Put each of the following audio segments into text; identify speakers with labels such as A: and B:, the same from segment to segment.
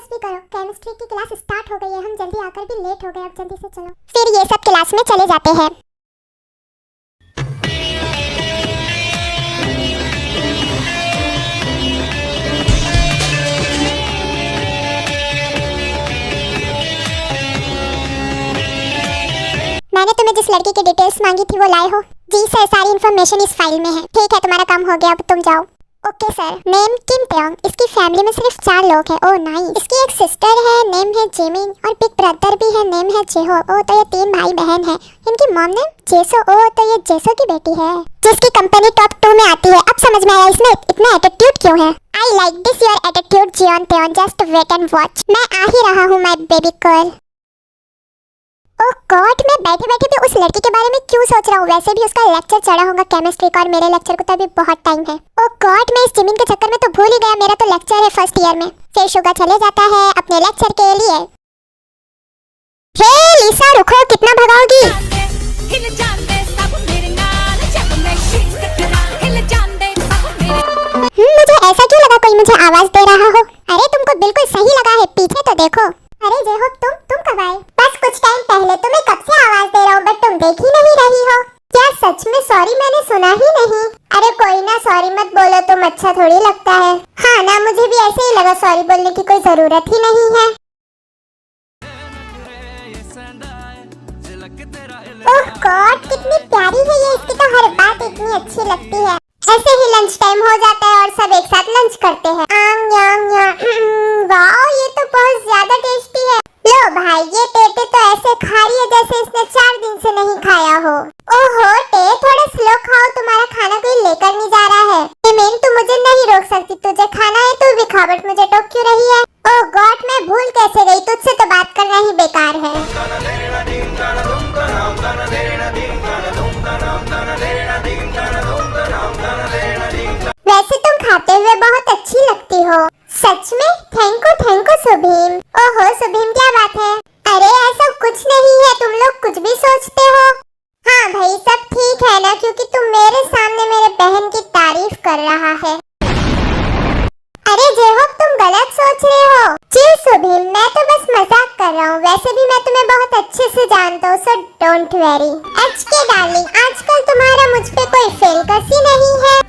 A: Focus भी करो, chemistry की क्लास स्टार्ट हो गई है, हम जल्दी आकर भी लेट हो गए, अब जल्दी से चलो। फिर ये सब क्लास में चले जाते हैं। मैंने तुम्हें जिस लड़की की डिटेल्स मांगी थी वो लाए हो? जी सर, सारी इन्फॉर्मेशन इस फाइल में है। ठीक है, तुम्हारा काम हो गया, अब तुम जाओ। Okay sir. नेम किम तेयोंग, इसकी फैमिली में सिर्फ 4 लोग हैं। Oh nice. इसकी एक सिस्टर है, नेम है जिमिन, और बिग ब्रदर भी है, नेम है जेहो। ओह तो ये 3 भाई बहन हैं। इनकी मॉम नेम जेसो। ओह तो ये जेसो की बेटी है जिसकी कंपनी टॉप 2 में आती है। अब समझ में आया इसमें इतना एटीट्यूड क्यों है। I like this your attitude Jeon Taeyong, just wait and watch. मैं आ ही रहा हूँ my baby girl. Oh God, मैं बैठे बैठे भी उस लड़की के बारे में क्यों सोच रहा हूँ। वैसे भी उसका लेक्चर चढ़ा होगा केमिस्ट्री का और मेरे लेक्चर को तो अभी बहुत टाइम है। ओह गॉड, मैं इस जिमिन के चक्कर में तो भूल ही गया, मेरा तो लेक्चर है फर्स्ट ईयर में। फिर शुगा चले जाता है अपने लेक्चर के लिए। हे लिसा रुको, कितना भगाओगी। मुझे ऐसा क्यों लगा कोई मुझे आवाज दे रहा हो। अरे तुमको बिल्कुल सही लगा है, पीछे तो देखो। अरे जेहो, तुम कब आए? बस कुछ टाइम पहले। तुम्हें कब से आवाज दे रहा हूँ बट तुम देख ही नहीं रही हो। क्या सच में? सॉरी, मैंने सुना ही नहीं। अरे कोई ना, सॉरी मत बोलो, तुम अच्छा थोड़ी लगता है। हाँ ना, मुझे भी ऐसे ही लगा, सॉरी बोलने की कोई जरूरत ही नहीं है। ओह गॉड, कितनी प्यारी है ये, इसकी तो हर बात इतनी अच्छी लगती है। ऐसे ही लंच टाइम हो जाता है और सब एक साथ लंच करते हैं। वाह, ये तो बहुत ज्यादा टेस्टी है। लो भाई, ये टेटे तो ऐसे खा रही है जैसे इसने 4 दिन से नहीं खाया हो। ओहो टे, थोड़ा स्लो खाओ, तुम्हारा खाना कोई लेकर नहीं जा रहा है। जिमिन, तू मुझे नहीं रोक सकती, तुझे खाना है तू भी खा, बट मुझे टोक क्यों रही है? ओह गॉड, मैं भूल कैसे गई, तुझसे तो बात करना ही बेकार है। वैसे तुम खाते हुए बहुत अच्छी लगती हो। सच में? थैंक यू सुभीम। ओहो सुभीम, क्या बात है? अरे ऐसा कुछ नहीं है, तुम लोग कुछ भी सोचते हो। हाँ भाई, सब ठीक है ना, क्योंकि तुम मेरे सामने मेरे बहन की तारीफ कर रहा है। अरे जेहो, तुम गलत सोच रहे हो। जी सुभीम, मैं तो बस मजाक कर रहा हूँ। वैसे भी मैं तुम्हें बहुत अच्छे से जानता हूँ, सो डोंट वरी। एचके डार्लिंग, आजकल तुम्हारा मुझ पे कोई फेलकस ही नहीं है।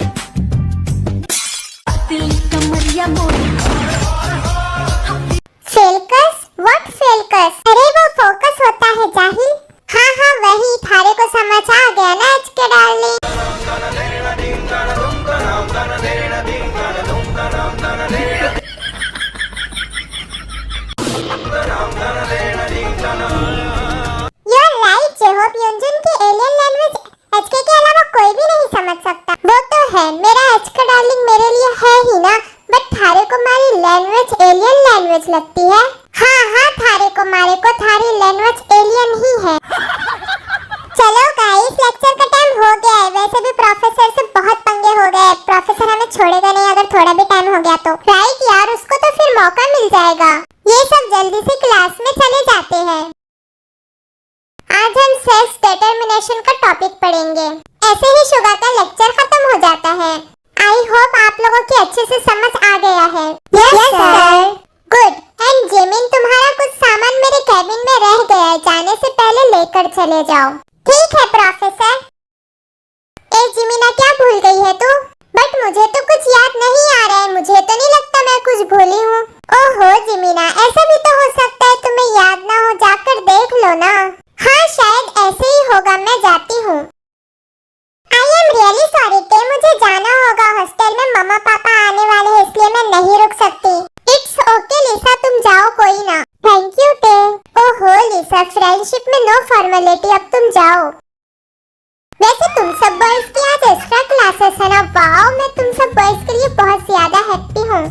A: फेलकस? व्हाट फेलकस? अरे वो फोकस होता है जाहिल। हाँ हाँ वही, थारे को समझ आ गया ना एचके डार्लिंग। You're right जेहो, प्योंजुन की एलियन लैंग्वेज एचके के अलावा कोई भी नहीं समझ सकता। वो तो है, मेरा एचके डार्लिंग मेरे लिए है ही ना, बट थारे को मारी लैंग्वेज एलियन लैंग्वेज लगती है। हाँ हाँ, थारे को मारे को थारी लैंग्वेज एलियन ही है। चलो गाइस, लेक्चर का टाइम हो गया है। वैसे भी प्रोफेसर से बहुत पंगे हो गए, प्रोफेसर हमें छोड़ेगा नहीं अगर थोड़ा भी टाइम हो गया तो। राइट यार, उसको तो फिर मौका मिल जाएगा। ये सब जल्दी से क्लास में चले जाते हैं। आज हम सेल्फ डिटरमिनेशन का टॉपिक पढ़ेंगे। ऐसे ही शुगा का लेक्चर खत्म हो जाता है। आई होप आप लोगों की अच्छे से समझ आ गया है। Yes sir. Good. And Jimin, तुम्हारा कुछ सामान मेरे कैबिन में रह गया है, जाने से पहले लेकर चले जाओ। ठीक है प्रोफेसर। ए जिमिना, क्या भूल गई है तू? बट मुझे तो कुछ याद नहीं आ रहा है, मुझे तो नहीं लगता मैं कुछ भूली हूँ। ओहो जिमिना, ऐसा भी तो हो सकता है तुम्हें याद ना हो, जाकर देख लो ना। हाँ शायद ऐसे ही होगा, मैं जाती हूँ। आई एम रियली सॉरी टे, मुझे जाना होगा, हॉस्टल में मम्मा पापा आने वाले हैं, इसलिए मैं नहीं रुक सकती। इट्स ओके लिसा, तुम जाओ, कोई ना। थैंक यू टे। ओहो लिसा, फ्रेंडशिप में नो फॉर्मेलिटी, अब तुम जाओ। वैसे तुम सब बॉयज की आज एक्स्ट्रा क्लासेस है ना? वाओ, मैं तुम सब बॉयज के लिए बहुत ज्यादा हैप्पी हूँ।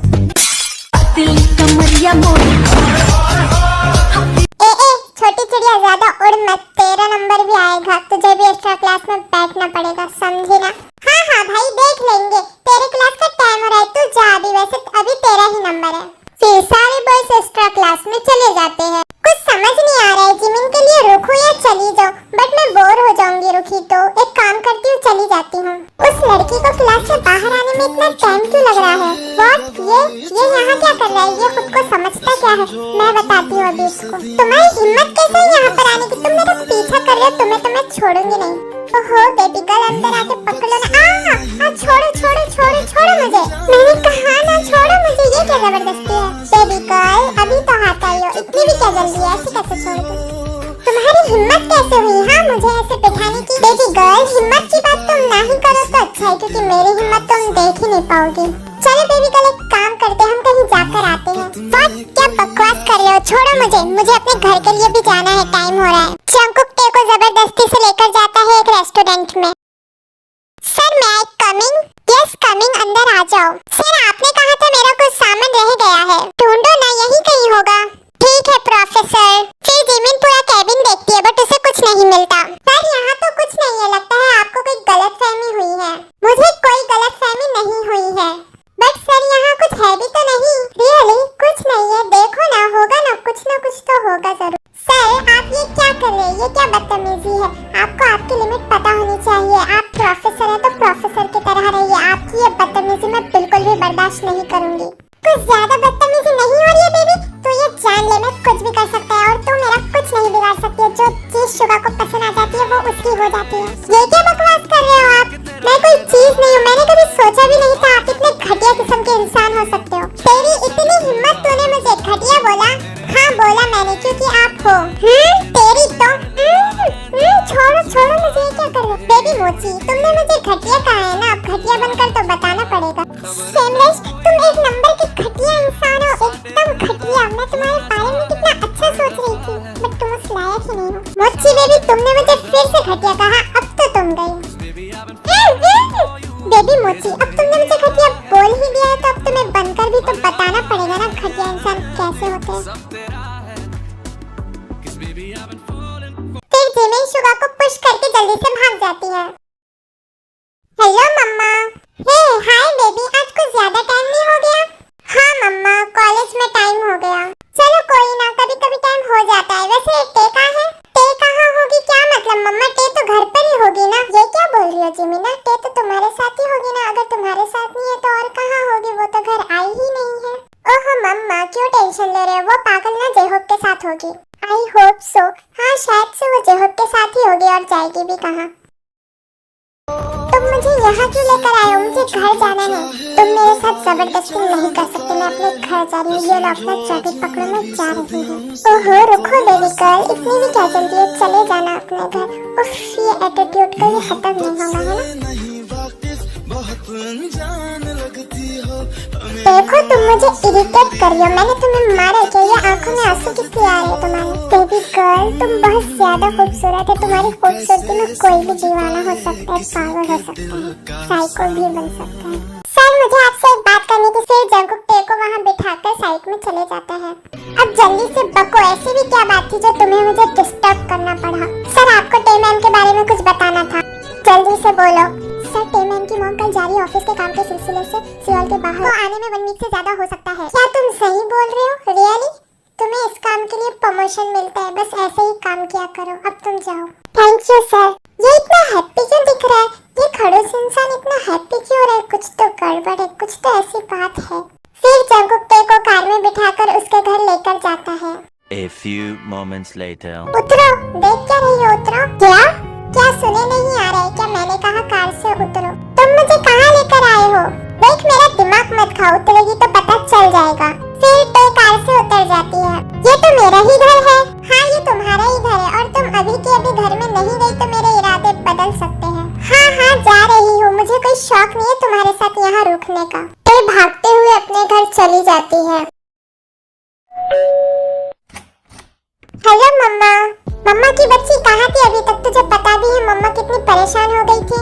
A: छोटी चिड़िया ज्यादा उड़ मत, तेरा नंबर भी आएगा, तुझे भी एक्स्ट्रा क्लास में बैठना पड़ेगा, समझी ना? हाँ हाँ भाई, देख लेंगे, तेरे क्लास का टाइम हो रहा है, तू जा अभी, वैसे अभी तेरा ही नंबर है। फिर सारे बॉयज एक्स्ट्रा क्लास में चले जाते हैं। कुछ समझ नहीं आ रहा है, जिमिन के लिए रुकूं या चली जाऊं, बट मैं बोर हो जाऊंगी रुकी तो। एक काम करती हूँ, चली जाती हूँ। उस लड़की को क्लास से बाहर आने में इतना टाइम क्यों लग रहा है? व्हाट? ये यहाँ क्या कर रहा है? ये खुद को समझता क्या है? मैं बताती हूँ अभी इसको। तुम्हारी हिम्मत कैसे है यहाँ पर आने की? तुम मेरा पीछा कर रहे हो, तुम्हें तो मैं छोड़ूंगी नहीं। ओहो बेबी गर्ल, अंदर आके पकड़ लो ना। छोड़ो छोड़ो छोड़ो छोड़ो मुझे। मैंने कहा ना छोड़ो मुझे, ये क्या जबरदस्ती है? बेबी गर्ल अभी तो हाथ आई हो, इतनी भी क्या जल्दी है? ऐसे कैसे छोड़ दूं? तुम्हारी हिम्मत कैसे हुई हाँ मुझे ऐसे बिठाने की? बेबी गर्ल हिम्मत की बात तुम ना ही करो तो अच्छा है, क्योंकि मेरी हिम्मत तुम देख ही नहीं पाओगी। चलो बेबी गर्ल एक काम करते हैं, हम कहीं जाकर आते हैं। व्हाट? क्या बकवास कर रहे हो? छोड़ो मुझे अपने घर के लिए भी जाना है, टाइम हो रहा है। जंगकुक टे को जबरदस्ती से लेकर जाता है एक रेस्टोरेंट में। सर मैं कमिंग? यस कमिंग, अंदर आ जाओ। सर आपने कहा था मेरा कुछ सामान रह गया है, ढूंढो ना, यही कहीं होगा। ठीक है प्रोफेसर। फिर जिमिन पूरा कैबिन देखती है बट उसे कुछ नहीं मिलता। सर यहाँ तो कुछ नहीं है, लगता है आपको कोई गलतफहमी हुई है। मुझे कोई गलतफहमी नहीं हुई है, बट सर यहाँ कुछ है भी तो नहीं। रियली कुछ नहीं है? देखो ना, होगा ना कुछ तो होगा जरूर। सर आप ये क्या कर रहे हैं? ये क्या बदतमीजी है? आपको आपकी लिमिट पता होनी चाहिए। आप प्रोफेसर हैं तो प्रोफेसर की तरह रहिए। आपकी ये बदतमीजी मैं बिल्कुल भी बर्दाश्त नहीं करूंगी। कुछ ज्यादा बदतमीजी नहीं हो रही है बेबी? तो ये जान ले मैं कुछ भी कर सकता है और तू मेरा कुछ नहीं बिगाड़ सकती है। जो चीज शुगा को पसंद आ जाती है वो उसकी हो जाती है। ये क्या बकवास कर रहे हो आप? मैं कोई चीज नहीं हूँ, मैंने कभी सोचा भी नहीं था आप इतने घटिया किस्म के इंसान हो सकते हो। तेरी इतनी हिम्मत, तूने मुझे घटिया बोला? हाँ बोला मैंने, क्योंकि आप हो। तेरी तो छोड़ो छोड़ो मुझे, ये क्या कर रहे हो? बेबी मोची तुमने मुझे घटिया कहा है ना, अब घटिया बनकर तो बताना पड़ेगा। सेमलेस तुम एक नंबर के घटिया इंसान हो, एकदम घटिया। मैं तुम्हारे बारे में कितना अच्छा सोच रही थी, बट तुम उस लायक ही नहीं हो। मोची बेबी तुमने मुझे फिर से घटिया कहा, अब तो तुम गई। बेबी मोची अब तुमने मुझे घटिया बोल ही दिया है तो अब तुम्हें बनकर भी तो बताना पड़ेगा ना घटिया इंसान कैसे होते हैं। फिर जिमिन शुगा को पुश करके जल्दी से भाग जाती है। हेलो मम्मा। हे हाय बेबी, आज कुछ ज्यादा टाइम नहीं हो गया? हाँ मम्मा, कॉलेज में टाइम हो गया। चलो कोई ना, कभी कभी टाइम हो जाता है। वैसे टे कहाँ है? टे कहाँ होगी? क्या मतलब मम्मा, टे तो घर पर ही होगी ना। ये क्या बोल रही हो जिमिना? टे तो तुम्हारे साथ ही होगी ना। अगर तुम्हारे साथ नहीं है तो और कहाँ होगी? वो तो घर आई ही नहीं है। ओह मम्मा क्यों टेंशन ले रहे हो? वो पागल ना जेहोब के साथ होगी। I hope so. हाँ शायद से वो जेहोब के साथ ही होगी, और जाएगी भी कहाँ? तुम मुझे यहाँ क्यों लेकर आए हो? मुझे घर जाना है। तुम मेरे साथ जबरदस्ती नहीं कर सकते, मैं अपने घर जा रही हूँ। ये लो अपना चाबी पकड़ो, मैं जा रही हूँ। ओहो रुको बेबी गर्ल, इतनी भी क्या जल्दी है? चले जाना अपने घर। उफ ये एटीट्यूड कभी खत्म नहीं होगा है ना। देखो तुम मुझे इरिटेट कर रही हो, मैंने तुम्हें मारा क्या? ये आंखों में आंसू किस लिए आ रहे हैं तुम्हारे? बेबी गर्ल तुम बहुत ज्यादा खूबसूरत है, तुम्हारी खूबसूरती में कोई भी दीवाना हो सकता है, पागल हो सकता है, साइको भी बन सकता है। सर मुझे आपसे एक बात करनी थी। फिर जंगकुक टे को वहाँ बिठाकर साइड में चले जाता है। अब जल्दी से बको, ऐसी भी क्या बात थी जो तुम्हें मुझे डिस्टर्ब करना पड़ा? सर आपको टे मैम के बारे में कुछ बताना था, जल्दी से बोलो। सर टे मैम की मॉम कल जा रही है ऑफिस के काम के सिलसिले से सियोल के बाहर, तो आने में 1 वीक से ज्यादा हो सकता है। क्या तुम सही बोल रहे हो? रियली? तुम्हें इस काम के लिए प्रमोशन मिलता है, बस ऐसे ही काम किया करो। अब तुम जाओ। Thank you sir. ये इतना हैप्पी क्यों दिख रहा है? ये खड़ूस इंसान इतना हैप्पी क्यों हो रहा है? कुछ तो गड़बड़ है, कुछ तो ऐसी बात है। फिर जंगकुक टे को कार में बिठाकर उसके घर लेकर जाता है।
B: A few moments later.
A: उतरो, देख क्या रही हो? उतरो। क्या सुने नहीं आ रहा है क्या? मैंने कहा कार से उतरो। तुम मुझे कहाँ लेकर आए हो? देख मेरा दिमाग मत खाओ, उतरेगी तो पता चल जाएगा। फिर टे कार से उतर जाती है। ये तो मेरा ही घर है। हाँ ये तुम्हारा ही घर है, और तुम अभी के अभी घर में नहीं गई तो मेरे इरादे बदल सकते हैं। हाँ जा रही हूँ, मुझे कोई शौक नहीं है तुम्हारे साथ यहाँ रुकने का। टे भागते हुए अपने घर चली जाती है। हेलो मम्मा। मम्मा की बच्ची कहाँ थी अभी तक? तुझे पता भी है मम्मा कितनी परेशान हो गई थी।